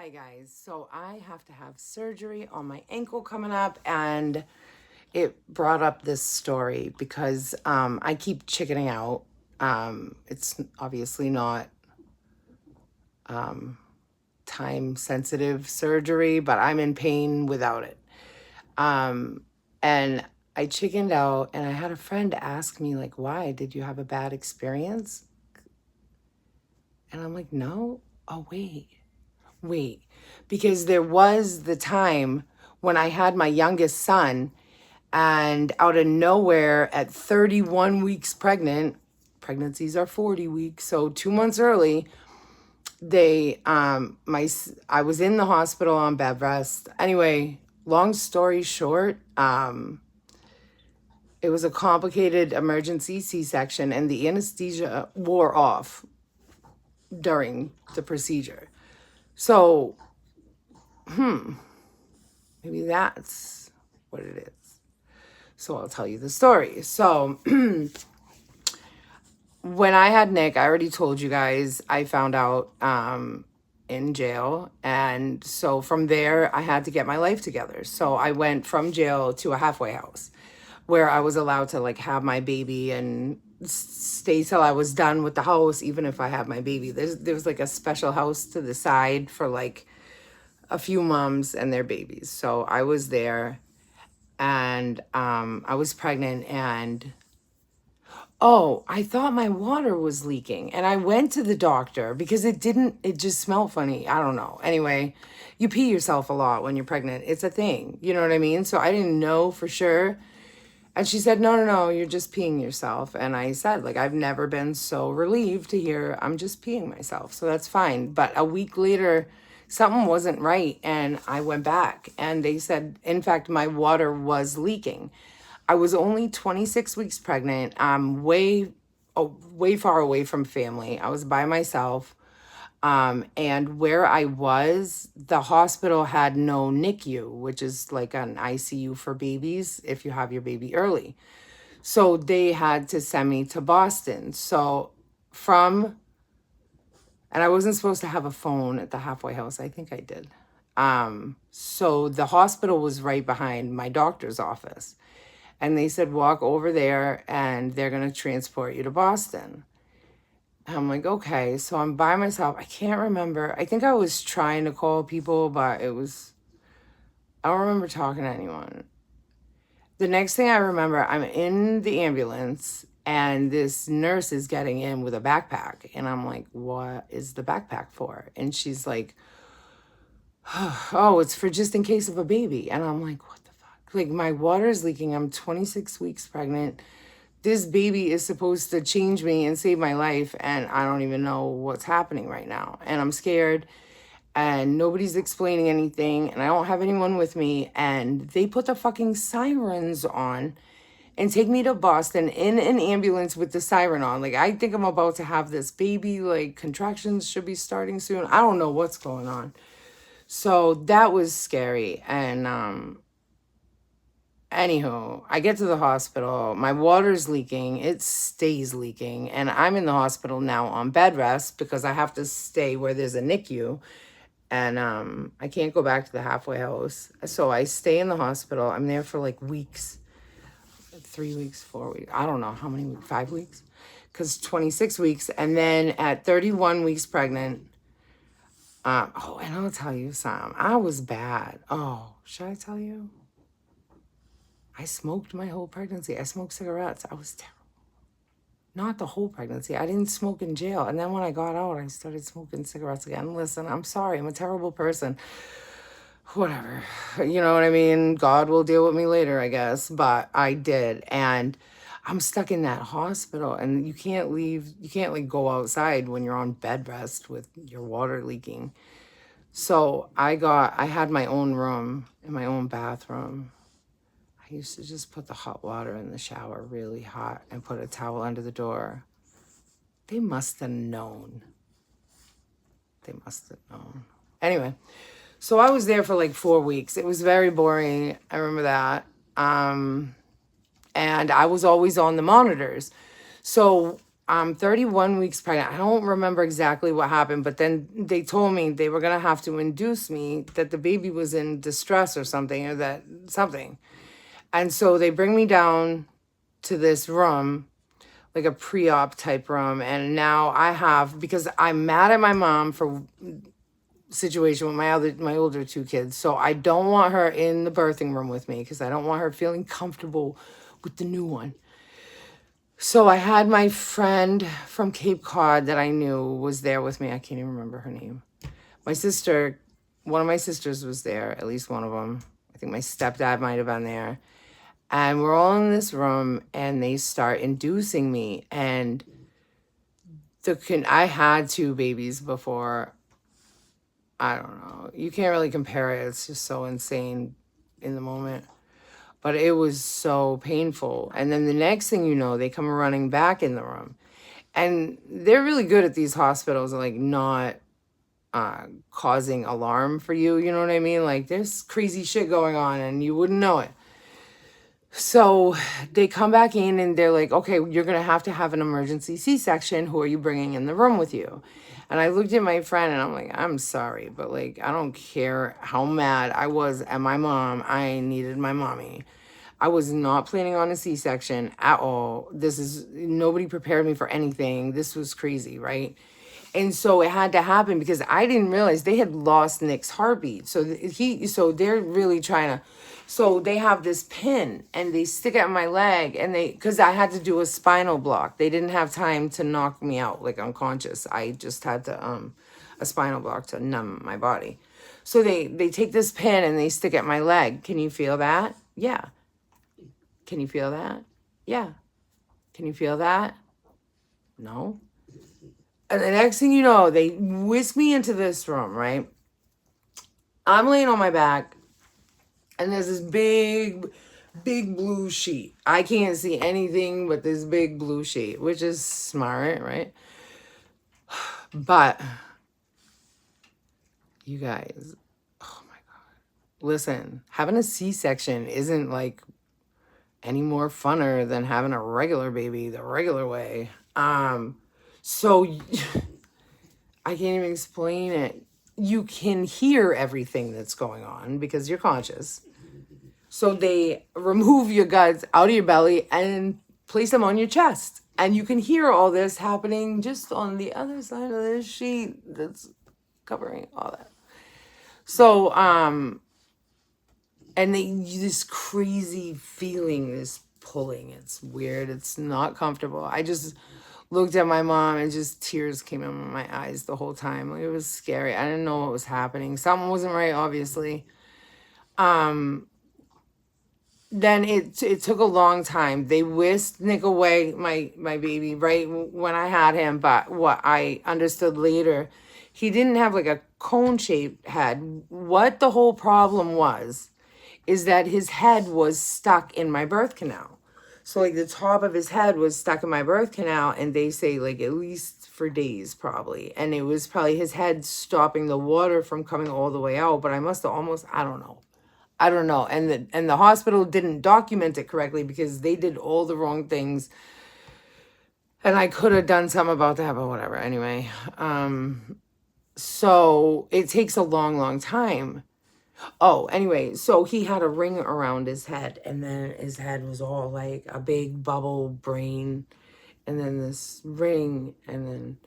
Hi guys, so I have to have surgery on my ankle coming up, and it brought up this story because I keep chickening out. It's obviously not time sensitive surgery, but I'm in pain without it. And I chickened out, and I had a friend ask me, like, why? Did you have a bad experience? And I'm like, no. Oh, wait, because there was the time when I had my youngest son, and out of nowhere at 31 weeks pregnant, pregnancies are 40 weeks, so 2 months early, I was in the hospital on bed rest. Anyway, long story short, it was a complicated emergency C-section, and the anesthesia wore off during the procedure. So maybe that's what it is. So I'll tell you the story. So when I had Nick, I already told you guys, I found out in jail. And so from there, I had to get my life together. So I went from jail to a halfway house where I was allowed to like have my baby and stay till I was done with the house, even if I had my baby. There was like a special house to the side for like a few moms and their babies. So I was there, and I was pregnant, and oh, I thought my water was leaking, and I went to the doctor because it just smelled funny. I don't know. Anyway, you pee yourself a lot when you're pregnant. It's a thing. You know what I mean? So I didn't know for sure. And she said, no, you're just peeing yourself. And I said, like, I've never been so relieved to hear I'm just peeing myself. So that's fine. But a week later, something wasn't right. And I went back, and they said, in fact, my water was leaking. I was only 26 weeks pregnant. I'm way far away from family. I was by myself. And where I was, the hospital had no NICU, which is like an ICU for babies if you have your baby early. So they had to send me to Boston. And I wasn't supposed to have a phone at the halfway house. I think I did. So the hospital was right behind my doctor's office. And they said, walk over there and they're going to transport you to Boston. And I'm like, okay. So I'm by myself. I can't remember. I think I was trying to call people, but I don't remember talking to anyone. The next thing I remember, I'm in the ambulance, and this nurse is getting in with a backpack. And I'm like, what is the backpack for? And she's like, oh, it's for just in case of a baby. And I'm like, what the fuck? Like, my water's leaking. I'm 26 weeks pregnant. This baby is supposed to change me and save my life, and I don't even know what's happening right now. And I'm scared, and nobody's explaining anything, and I don't have anyone with me. And they put the fucking sirens on and take me to Boston in an ambulance with the siren on. Like, I think I'm about to have this baby, like, contractions should be starting soon. I don't know what's going on. So that was scary. And anywho, I get to the hospital. My water's leaking. It stays leaking. And I'm in the hospital now on bed rest because I have to stay where there's a NICU. And I can't go back to the halfway house. So I stay in the hospital. I'm there for like weeks. 3 weeks, 4 weeks. I don't know how many weeks. 5 weeks? Because 26 weeks. And then at 31 weeks pregnant. And I'll tell you something. I was bad. Oh, should I tell you? I smoked my whole pregnancy. I smoked cigarettes. I was terrible. Not the whole pregnancy. I didn't smoke in jail. And then when I got out, I started smoking cigarettes again. Listen, I'm sorry. I'm a terrible person. Whatever. You know what I mean? God will deal with me later, I guess. But I did. And I'm stuck in that hospital. And you can't leave. You can't like go outside when you're on bed rest with your water leaking. So I had my own room and my own bathroom. I used to just put the hot water in the shower really hot and put a towel under the door. They must have known. Anyway, so I was there for like 4 weeks. It was very boring. I remember that. And I was always on the monitors. So I'm 31 weeks pregnant. I don't remember exactly what happened, but then they told me they were going to have to induce me, that the baby was in distress or something, or that something. And so they bring me down to this room, like a pre-op type room. And now I have, because I'm mad at my mom for situation with my older two kids. So I don't want her in the birthing room with me, because I don't want her feeling comfortable with the new one. So I had my friend from Cape Cod that I knew was there with me. I can't even remember her name. My sister, one of my sisters was there, at least one of them. I think my stepdad might have been there. And we're all in this room, and they start inducing me. And I had two babies before. I don't know. You can't really compare it. It's just so insane in the moment. But it was so painful. And then the next thing you know, they come running back in the room. And they're really good at these hospitals, like not causing alarm for you. You know what I mean? Like there's crazy shit going on and you wouldn't know it. So they come back in and they're like, okay, you're going to have an emergency C-section. Who are you bringing in the room with you? And I looked at my friend and I'm like, I'm sorry, but like, I don't care how mad I was at my mom. I needed my mommy. I was not planning on a C-section at all. Nobody prepared me for anything. This was crazy, right? And so it had to happen because I didn't realize they had lost Nick's heartbeat. So they're really trying to, so they have this pin and they stick it in my leg because I had to do a spinal block. They didn't have time to knock me out like unconscious. I just had to, a spinal block to numb my body. So they take this pin and they stick it in my leg. Can you feel that? Yeah. Can you feel that? Yeah. Can you feel that? No. And the next thing you know, they whisk me into this room, right? I'm laying on my back, and there's this big blue sheet. I can't see anything but this big blue sheet, which is smart, right? But, you guys, oh my God. Listen, having a C-section isn't like any more funner than having a regular baby the regular way. So I can't even explain it. You can hear everything that's going on because you're conscious. So they remove your guts out of your belly and place them on your chest. And you can hear all this happening just on the other side of this sheet that's covering all that. So, and this crazy feeling, this pulling, it's weird. It's not comfortable. I just looked at my mom and just tears came in my eyes the whole time. Like, it was scary. I didn't know what was happening. Something wasn't right, obviously. Then it took a long time. They whisked Nick away, my baby, right when I had him. But what I understood later, he didn't have like a cone-shaped head. What the whole problem was is that his head was stuck in my birth canal. So like the top of his head was stuck in my birth canal, and they say like at least for days probably. And it was probably his head stopping the water from coming all the way out. But I must have almost, I don't know. And the hospital didn't document it correctly because they did all the wrong things. And I could have done something about that, but whatever. Anyway, so it takes a long, long time. Oh, anyway, so he had a ring around his head, and then his head was all like a big bubble brain, and then this ring, and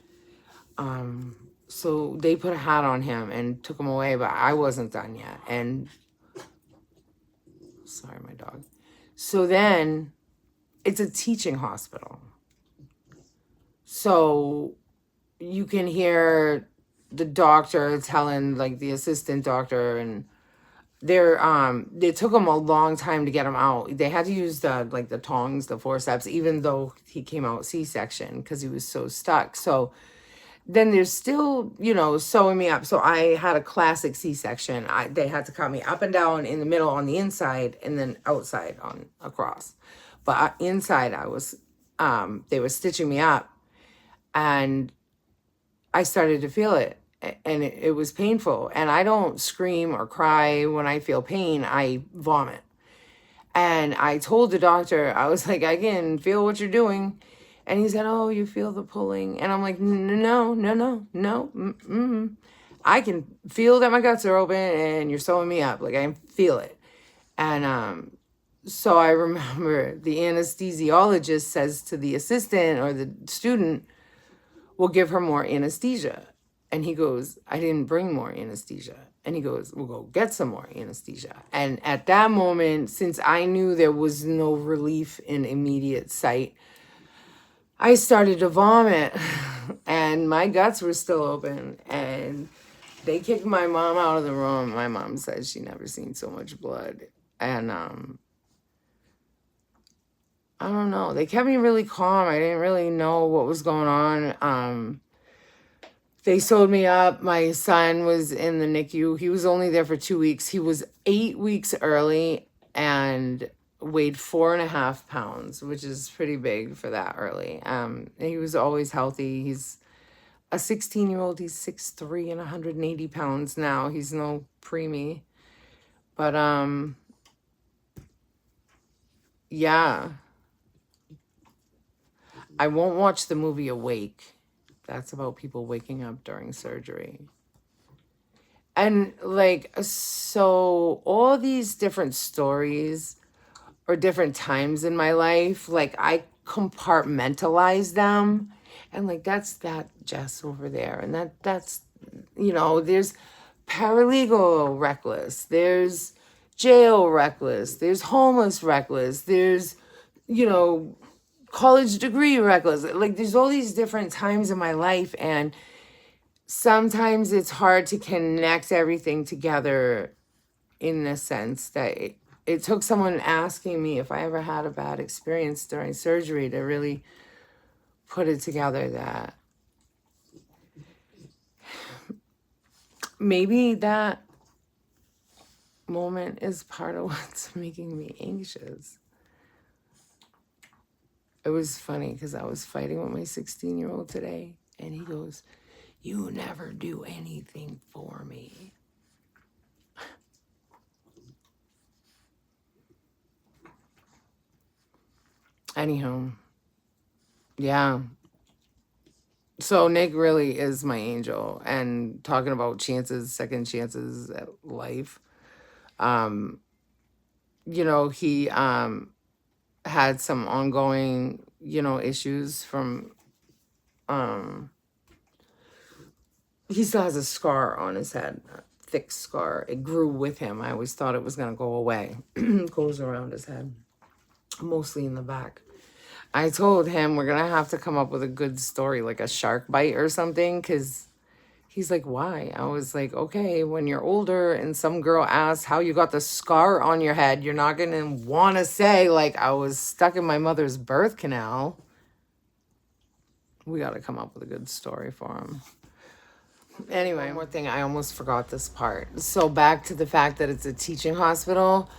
then, so they put a hat on him and took him away, but I wasn't done yet. And sorry, my dog. So then it's a teaching hospital. So you can hear the doctor telling like the assistant doctor, and it took him a long time to get him out. They had to use the tongs, the forceps, even though he came out C-section because he was so stuck. So then they're still, sewing me up. So I had a classic C-section. They had to cut me up and down, in the middle, on the inside, and then outside on across. But inside I was, they were stitching me up, and I started to feel it. And it was painful. And I don't scream or cry when I feel pain. I vomit. And I told the doctor, I was like, I can feel what you're doing. And he said, oh, you feel the pulling. And I'm like, no, no, no, no. Mm-mm. I can feel that my guts are open and you're sewing me up. Like, I can feel it. And so I remember the anesthesiologist says to the assistant or the student, we'll give her more anesthesia. And he goes, I didn't bring more anesthesia. And he goes, we'll go get some more anesthesia. And at that moment, since I knew there was no relief in immediate sight, I started to vomit and my guts were still open. And they kicked my mom out of the room. My mom said she never seen so much blood. And I don't know. They kept me really calm. I didn't really know what was going on. They sewed me up. My son was in the NICU. He was only there for 2 weeks. He was 8 weeks early and weighed 4.5 pounds, which is pretty big for that early. He was always healthy. He's a 16-year-old. He's 6'3" and 180 pounds now. He's no preemie. But, yeah. I won't watch the movie Awake. That's about people waking up during surgery. And like, so all these different stories or different times in my life, like I compartmentalize them. And like, that's that Jess over there. And that's, there's paralegal reckless. There's jail reckless. There's homeless reckless. There's, college degree reckless. Like there's all these different times in my life, and sometimes it's hard to connect everything together in the sense that it took someone asking me if I ever had a bad experience during surgery to really put it together that maybe that moment is part of what's making me anxious. It was funny because I was fighting with my 16-year-old today, and he goes, you never do anything for me. Anyhow, yeah. So Nick really is my angel, and talking about chances, second chances at life. He had some ongoing, issues from, he still has a scar on his head, a thick scar. It grew with him. I always thought it was going to go away. It goes around his head, mostly in the back. I told him we're going to have to come up with a good story, like a shark bite or something, because he's like, why? I was like, okay, when you're older and some girl asks how you got the scar on your head, you're not going to want to say, like, I was stuck in my mother's birth canal. We got to come up with a good story for him. Anyway, one more thing. I almost forgot this part. So back to the fact that it's a teaching hospital.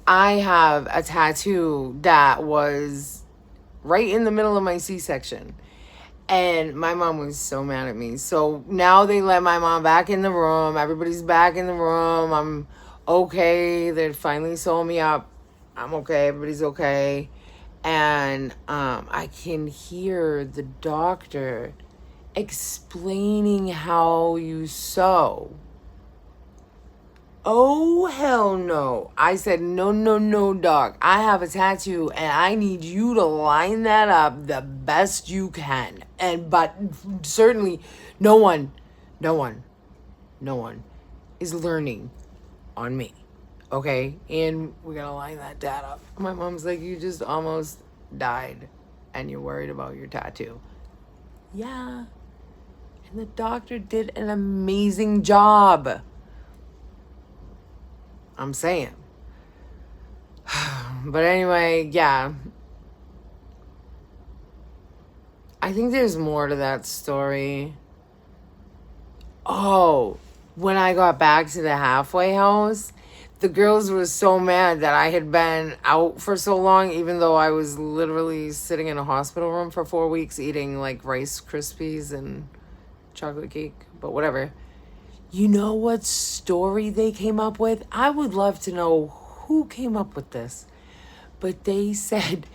I have a tattoo that was right in the middle of my C-section. And my mom was so mad at me. So now they let my mom back in the room. Everybody's back in the room. I'm okay. They're finally sewing me up. I'm okay. Everybody's okay. And I can hear the doctor explaining how you sew. Oh, hell no. I said, no, doc. I have a tattoo and I need you to line that up the best you can. But certainly no one is learning on me. Okay? And we're going to line that dad up. My mom's like, you just almost died and you're worried about your tattoo. Yeah. And the doctor did an amazing job. I'm saying. But anyway, yeah. I think there's more to that story. Oh, when I got back to the halfway house, the girls were so mad that I had been out for so long, even though I was literally sitting in a hospital room for 4 weeks eating like Rice Krispies and chocolate cake, but whatever. You know what story they came up with? I would love to know who came up with this. But they said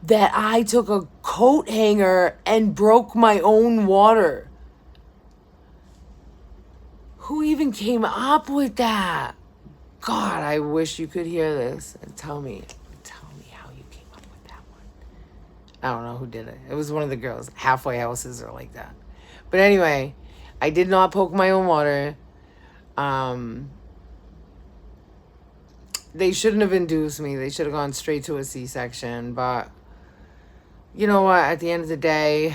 that I took a coat hanger and broke my own water. Who even came up with that? God, I wish you could hear this and tell me how you came up with that one. I don't know who did it. It was one of the girls. Halfway houses are like that. But anyway, I did not poke my own water. They shouldn't have induced me. They should have gone straight to a C-section. But you know what? At the end of the day,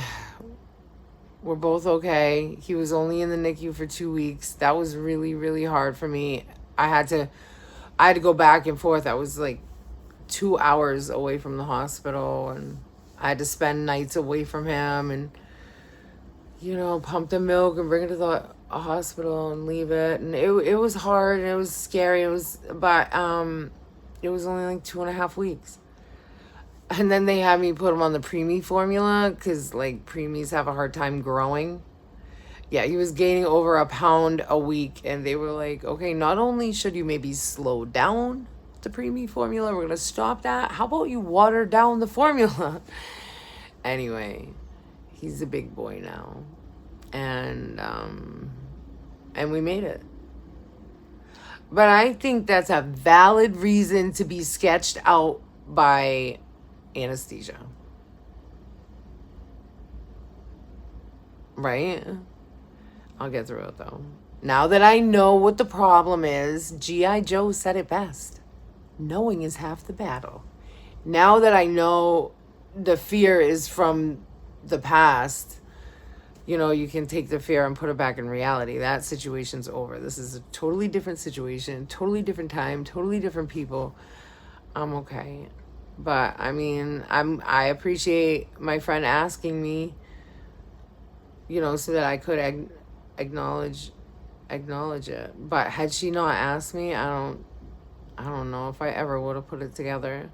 we're both okay. He was only in the NICU for 2 weeks. That was really, really hard for me. I had to go back and forth. I was like 2 hours away from the hospital, and I had to spend nights away from him and, pump the milk and bring it to the hospital and leave it. And it was hard and it was scary. It was only like 2.5 weeks. And then they had me put him on the preemie formula because, like, preemies have a hard time growing. Yeah, he was gaining over a pound a week, and they were like, okay, not only should you maybe slow down the preemie formula, we're going to stop that. How about you water down the formula? Anyway, he's a big boy now. And we made it. But I think that's a valid reason to be sketched out by anesthesia. Right? I'll get through it though. Now that I know what the problem is, G.I. Joe said it best. Knowing is half the battle. Now that I know the fear is from the past, you can take the fear and put it back in reality. That situation's over. This is a totally different situation, totally different time, totally different people. I'm okay. But I mean, I appreciate my friend asking me, so that I could acknowledge it. But had she not asked me, I don't know if I ever would have put it together.